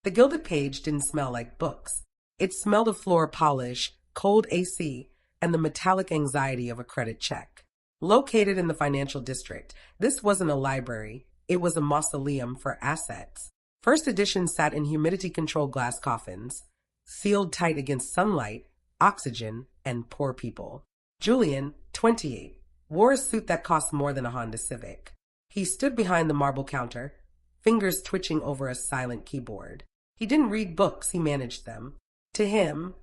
The gilded page didn't smell like books. It smelled of floor polish, cold AC, and the metallic anxiety of a credit check. Located in the financial district, this wasn't a library, it was a mausoleum for assets. First edition sat in humidity-controlled glass coffins, sealed tight against sunlight, oxygen, and poor people. Julian, 28, wore a suit that cost more than a Honda Civic. He stood behind the marble counter, fingers twitching over a silent keyboard. He didn't read books, he managed them. To him,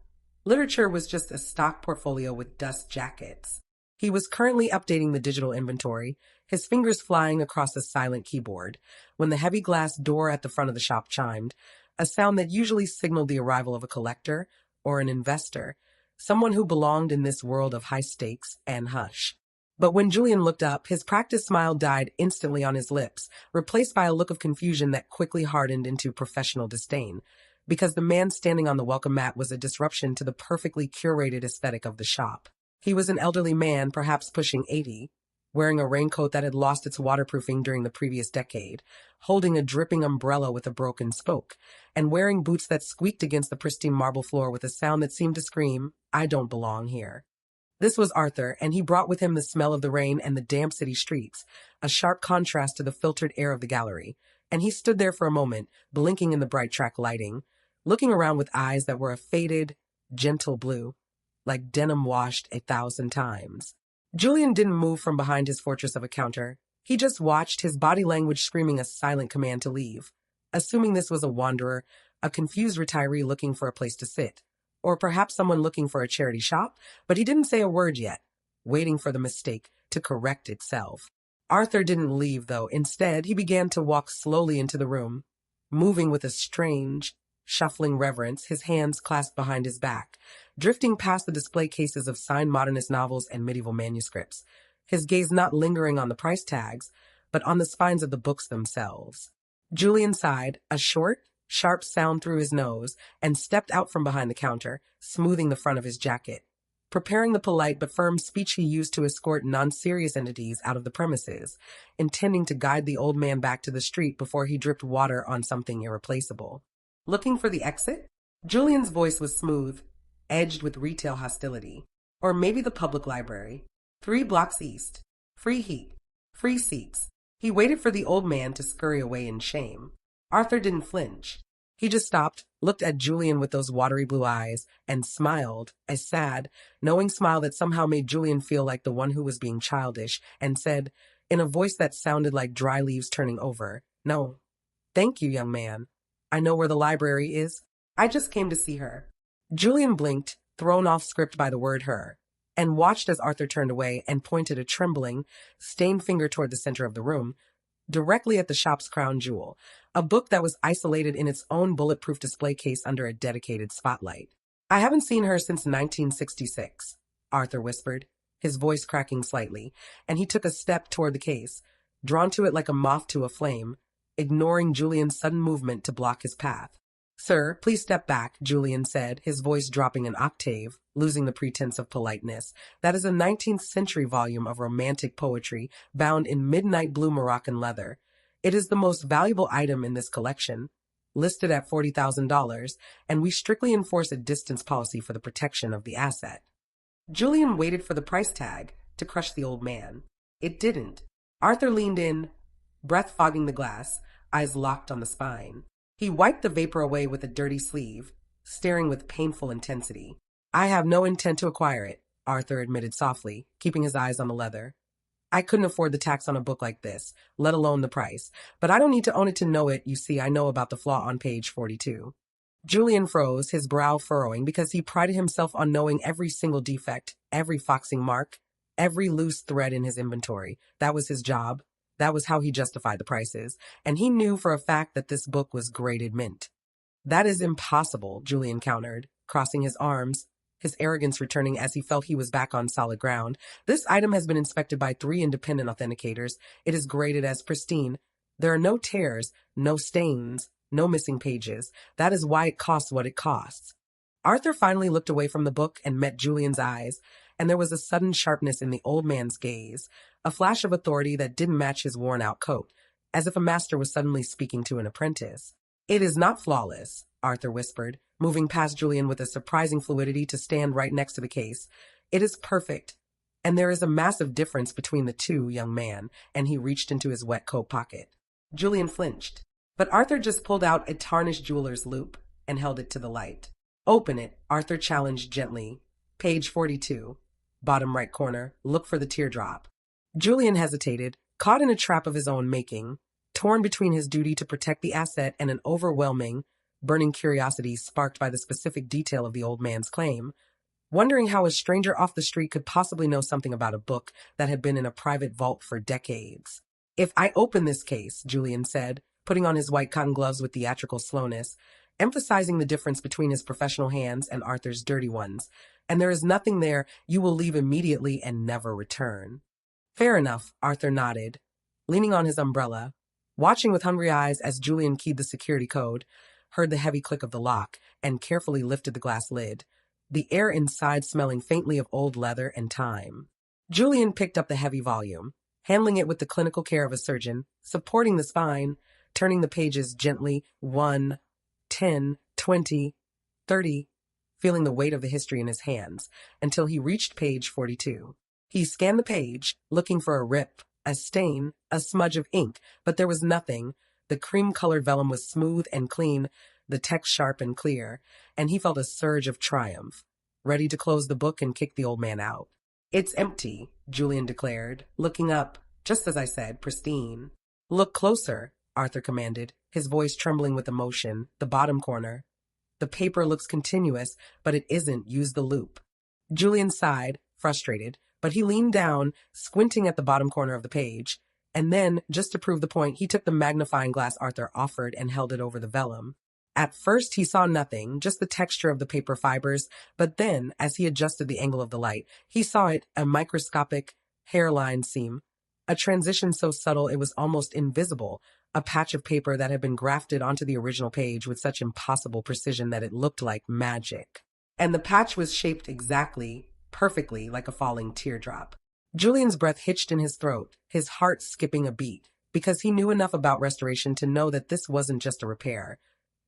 literature was just a stock portfolio with dust jackets. He was currently updating the digital inventory, his fingers flying across a silent keyboard, when the heavy glass door at the front of the shop chimed, a sound that usually signaled the arrival of a collector or an investor, someone who belonged in this world of high stakes and hush. But when Julian looked up, his practiced smile died instantly on his lips, replaced by a look of confusion that quickly hardened into professional disdain, because the man standing on the welcome mat was a disruption to the perfectly curated aesthetic of the shop. He was an elderly man, perhaps pushing 80, wearing a raincoat that had lost its waterproofing during the previous decade, holding a dripping umbrella with a broken spoke, and wearing boots that squeaked against the pristine marble floor with a sound that seemed to scream, "I don't belong here." This was Arthur, and he brought with him the smell of the rain and the damp city streets, a sharp contrast to the filtered air of the gallery, and he stood there for a moment, blinking in the bright track lighting, looking around with eyes that were a faded, gentle blue, like denim washed 1,000 times. Julian didn't move from behind his fortress of a counter. He just watched, his body language screaming a silent command to leave, assuming this was a wanderer, a confused retiree looking for a place to sit, or perhaps someone looking for a charity shop, but he didn't say a word yet, waiting for the mistake to correct itself. Arthur didn't leave, though. Instead, he began to walk slowly into the room, moving with a strange, shuffling reverence, his hands clasped behind his back, drifting past the display cases of signed modernist novels and medieval manuscripts, his gaze not lingering on the price tags, but on the spines of the books themselves. Julian sighed, a short, sharp sound through his nose, and stepped out from behind the counter, smoothing the front of his jacket, preparing the polite but firm speech he used to escort non-serious entities out of the premises, intending to guide the old man back to the street before he dripped water on something irreplaceable. Looking for the exit? Julian's voice was smooth, edged with retail hostility. Or maybe the public library. 3 blocks east. Free heat. Free seats. He waited for the old man to scurry away in shame. Arthur didn't flinch. He just stopped, looked at Julian with those watery blue eyes, and smiled, a sad, knowing smile that somehow made Julian feel like the one who was being childish, and said, in a voice that sounded like dry leaves turning over, "No. Thank you, young man. I know where the library is. I just came to see her." Julian blinked, thrown off script by the word her, and watched as Arthur turned away and pointed a trembling, stained finger toward the center of the room, directly at the shop's crown jewel, a book that was isolated in its own bulletproof display case under a dedicated spotlight. "I haven't seen her since 1966, Arthur whispered, his voice cracking slightly, and he took a step toward the case, drawn to it like a moth to a flame, ignoring Julian's sudden movement to block his path. "Sir, please step back," Julian said, his voice dropping an octave, losing the pretense of politeness. "That is a 19th century volume of romantic poetry bound in midnight blue Moroccan leather. It is the most valuable item in this collection, listed at $40,000, and we strictly enforce a distance policy for the protection of the asset." Julian waited for the price tag to crush the old man. It didn't. Arthur leaned in, breath fogging the glass, eyes locked on the spine. He wiped the vapor away with a dirty sleeve, staring with painful intensity. "I have no intent to acquire it," Arthur admitted softly, keeping his eyes on the leather. "I couldn't afford the tax on a book like this, let alone the price. But I don't need to own it to know it. You see, I know about the flaw on page 42. Julian froze, his brow furrowing, because he prided himself on knowing every single defect, every foxing mark, every loose thread in his inventory. That was his job. That was how he justified the prices, and he knew for a fact that this book was graded mint. "That is impossible," Julian countered, crossing his arms, his arrogance returning as he felt he was back on solid ground. "This item has been inspected by 3 independent authenticators. It is graded as pristine. There are no tears, no stains, no missing pages. That is why it costs what it costs." Arthur finally looked away from the book and met Julian's eyes, and there was a sudden sharpness in the old man's gaze, a flash of authority that didn't match his worn-out coat, as if a master was suddenly speaking to an apprentice. It is not flawless, Arthur whispered, moving past Julian with a surprising fluidity to stand right next to the case. It is perfect. And there is a massive difference between the two, young man, and he reached into his wet coat pocket. Julian flinched, but Arthur just pulled out a tarnished jeweler's loupe and held it to the light. Open it, Arthur challenged gently. Page 42. Bottom right corner, look for the teardrop. Julian hesitated, caught in a trap of his own making, torn between his duty to protect the asset and an overwhelming, burning curiosity sparked by the specific detail of the old man's claim, wondering how a stranger off the street could possibly know something about a book that had been in a private vault for decades. If I open this case, Julian said, putting on his white cotton gloves with theatrical slowness, emphasizing the difference between his professional hands and Arthur's dirty ones, and there is nothing there, you will leave immediately and never return. Fair enough, Arthur nodded, leaning on his umbrella, watching with hungry eyes as Julian keyed the security code, heard the heavy click of the lock, and carefully lifted the glass lid, the air inside smelling faintly of old leather and time. Julian picked up the heavy volume, handling it with the clinical care of a surgeon, supporting the spine, turning the pages gently, 1, 10, 20, 30, feeling the weight of the history in his hands, until he reached page 42. He scanned the page, looking for a rip, a stain, a smudge of ink, but there was nothing. The cream-colored vellum was smooth and clean, the text sharp and clear, and he felt a surge of triumph, ready to close the book and kick the old man out. It's empty, Julian declared, looking up, just as I said, pristine. Look closer, Arthur commanded, his voice trembling with emotion, the bottom corner. The paper looks continuous, but it isn't. Use the loupe. Julian sighed, frustrated, but he leaned down, squinting at the bottom corner of the page, and then, just to prove the point, he took the magnifying glass Arthur offered and held it over the vellum. At first, he saw nothing, just the texture of the paper fibers, but then, as he adjusted the angle of the light, he saw it, a microscopic hairline seam, a transition so subtle it was almost invisible, a patch of paper that had been grafted onto the original page with such impossible precision that it looked like magic. And the patch was shaped exactly, perfectly, like a falling teardrop. Julian's breath hitched in his throat, his heart skipping a beat, because he knew enough about restoration to know that this wasn't just a repair.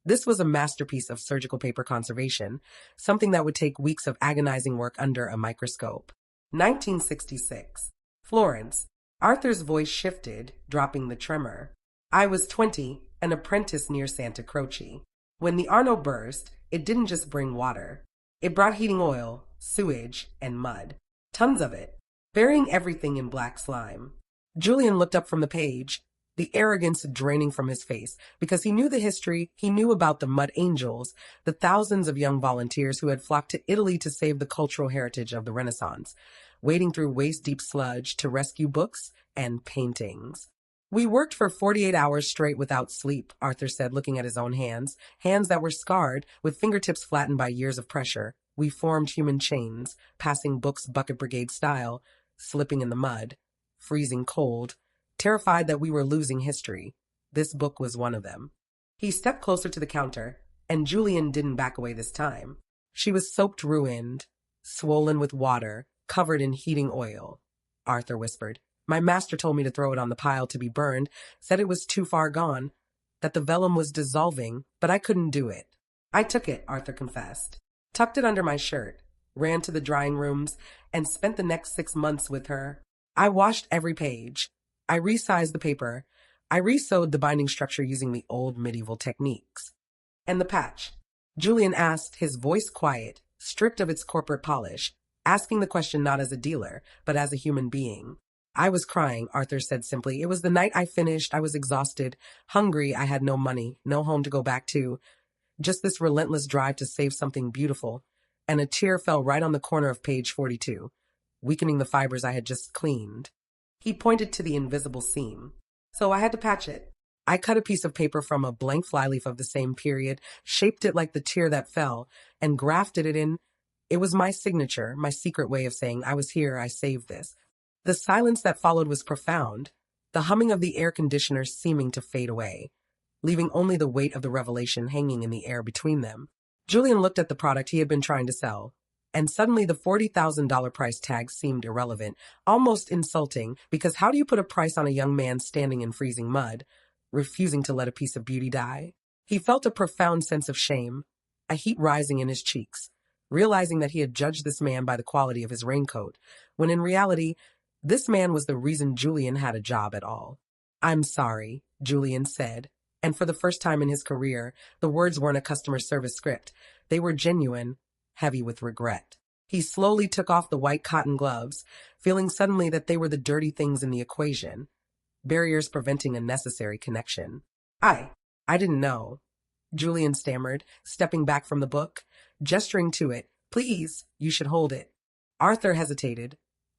This was a masterpiece of surgical paper conservation, something that would take weeks of agonizing work under a microscope. 1966. Florence. Arthur's voice shifted, dropping the tremor. I was 20, an apprentice near Santa Croce. When the Arno burst, it didn't just bring water. It brought heating oil, sewage, and mud. Tons of it, burying everything in black slime. Julian looked up from the page, the arrogance draining from his face, because he knew the history, he knew about the Mud Angels, the thousands of young volunteers who had flocked to Italy to save the cultural heritage of the Renaissance, wading through waist-deep sludge to rescue books and paintings. We worked for 48 hours straight without sleep, Arthur said, looking at his own hands that were scarred, with fingertips flattened by years of pressure. We formed human chains, passing books bucket brigade style, slipping in the mud, freezing cold, terrified that we were losing history. This book was one of them. He stepped closer to the counter, and Julian didn't back away this time. She was soaked ruined, swollen with water, covered in heating oil, Arthur whispered. My master told me to throw it on the pile to be burned, said it was too far gone, that the vellum was dissolving, but I couldn't do it. I took it, Arthur confessed, tucked it under my shirt, ran to the drying rooms, and spent the next 6 months with her. I washed every page. I resized the paper. I resewed the binding structure using the old medieval techniques. And the patch? Julian asked, his voice quiet, stripped of its corporate polish, asking the question not as a dealer, but as a human being. I was crying, Arthur said simply. It was the night I finished. I was exhausted, hungry. I had no money, no home to go back to. Just this relentless drive to save something beautiful. And a tear fell right on the corner of page 42, weakening the fibers I had just cleaned. He pointed to the invisible seam. So I had to patch it. I cut a piece of paper from a blank flyleaf of the same period, shaped it like the tear that fell, and grafted it in. It was my signature, my secret way of saying, I was here, I saved this. The silence that followed was profound, the humming of the air conditioner seeming to fade away, leaving only the weight of the revelation hanging in the air between them. Julian looked at the product he had been trying to sell, and suddenly the $40,000 price tag seemed irrelevant, almost insulting, because how do you put a price on a young man standing in freezing mud, refusing to let a piece of beauty die? He felt a profound sense of shame, a heat rising in his cheeks, realizing that he had judged this man by the quality of his raincoat, when in reality, this man was the reason Julian had a job at all. "I'm sorry," Julian said, and for the first time in his career, the words weren't a customer service script. They were genuine, heavy with regret. He slowly took off the white cotton gloves, feeling suddenly that they were the dirty things in the equation, barriers preventing a necessary connection. I didn't know," Julian stammered, stepping back from the book, gesturing to it. "Please, you should hold it." Arthur hesitated,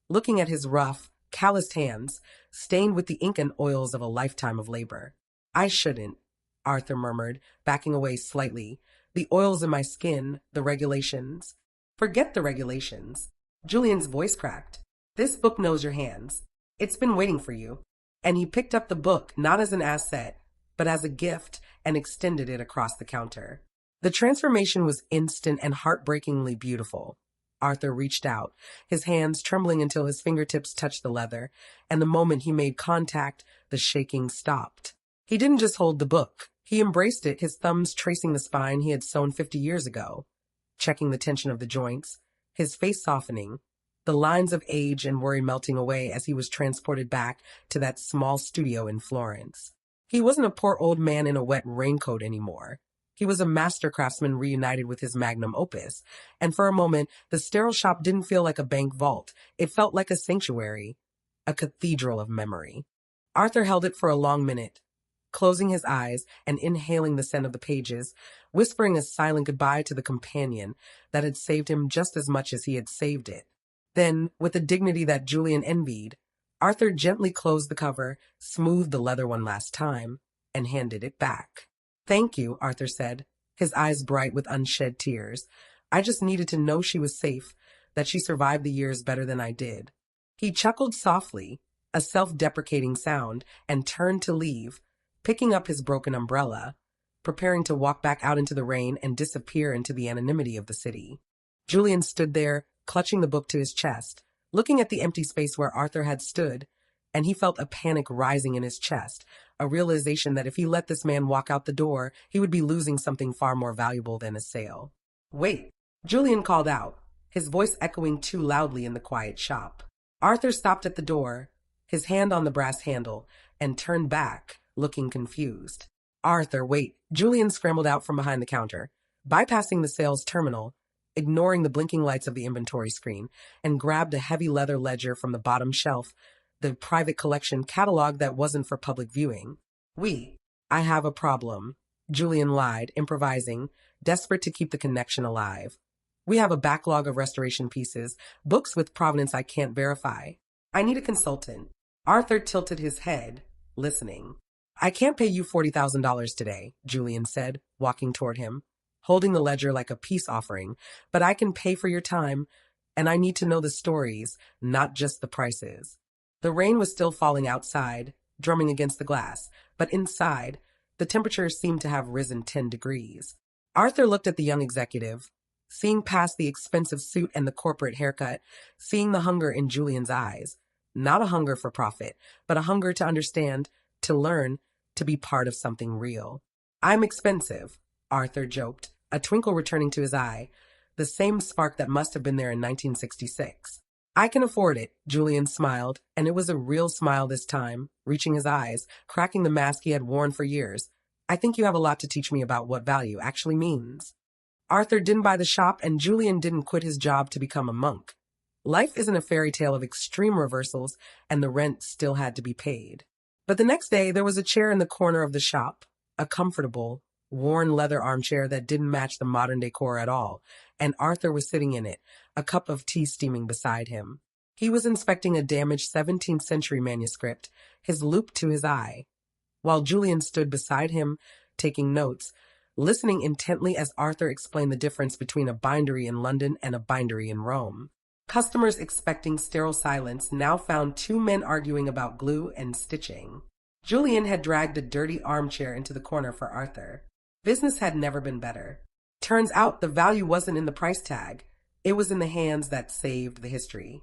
looking at his rough, calloused hands, stained with the ink and oils of a lifetime of labor. "I shouldn't," Arthur murmured, backing away slightly. "The oils in my skin, the regulations." "Forget the regulations." Julian's voice cracked. "This book knows your hands. It's been waiting for you." And he picked up the book not as an asset, but as a gift, and extended it across the counter. The transformation was instant and heartbreakingly beautiful. Arthur reached out, his hands trembling until his fingertips touched the leather, and the moment he made contact, the shaking stopped. He didn't just hold the book. He embraced it, his thumbs tracing the spine he had sewn 50 years ago, checking the tension of the joints, his face softening, the lines of age and worry melting away as he was transported back to that small studio in Florence. He wasn't a poor old man in a wet raincoat anymore. He was a master craftsman reunited with his magnum opus, and for a moment, the sterile shop didn't feel like a bank vault. It felt like a sanctuary, a cathedral of memory. Arthur held it for a long minute, closing his eyes and inhaling the scent of the pages, whispering a silent goodbye to the companion that had saved him just as much as he had saved it. Then, with a dignity that Julian envied, Arthur gently closed the cover, smoothed the leather one last time, and handed it back. "Thank you," Arthur said, his eyes bright with unshed tears. "I just needed to know she was safe, that she survived the years better than I did." He chuckled softly, a self-deprecating sound, and turned to leave, picking up his broken umbrella, preparing to walk back out into the rain and disappear into the anonymity of the city. Julian stood there, clutching the book to his chest, looking at the empty space where Arthur had stood, and he felt a panic rising in his chest, a realization that if he let this man walk out the door, he would be losing something far more valuable than a sale. "Wait," Julian called out, his voice echoing too loudly in the quiet shop. Arthur stopped at the door, his hand on the brass handle, and turned back, looking confused. "Arthur, wait." Julian scrambled out from behind the counter, bypassing the sales terminal, ignoring the blinking lights of the inventory screen, and grabbed a heavy leather ledger from the bottom shelf, the private collection catalog that wasn't for public viewing. I have a problem," Julian lied, improvising, desperate to keep the connection alive. "We have a backlog of restoration pieces, books with provenance I can't verify. I need a consultant." Arthur tilted his head, listening. "I can't pay you $40,000 today," Julian said, walking toward him, holding the ledger like a peace offering, "but I can pay for your time, and I need to know the stories, not just the prices." The rain was still falling outside, drumming against the glass, but inside, the temperature seemed to have risen 10 degrees. Arthur looked at the young executive, seeing past the expensive suit and the corporate haircut, seeing the hunger in Julian's eyes. Not a hunger for profit, but a hunger to understand, to learn, to be part of something real. "I'm expensive," Arthur joked, a twinkle returning to his eye, the same spark that must have been there in 1966. "I can afford it," Julian smiled, and it was a real smile this time, reaching his eyes, cracking the mask he had worn for years. "I think you have a lot to teach me about what value actually means." Arthur didn't buy the shop, and Julian didn't quit his job to become a monk. Life isn't a fairy tale of extreme reversals, and the rent still had to be paid. But the next day, there was a chair in the corner of the shop, a comfortable, worn leather armchair that didn't match the modern decor at all, and Arthur was sitting in it, a cup of tea steaming beside him. He was inspecting a damaged 17th century manuscript, his loupe to his eye, while Julian stood beside him, taking notes, listening intently as Arthur explained the difference between a bindery in London and a bindery in Rome. Customers expecting sterile silence now found two men arguing about glue and stitching. Julian had dragged a dirty armchair into the corner for Arthur. Business had never been better. Turns out the value wasn't in the price tag. It was in the hands that saved the history.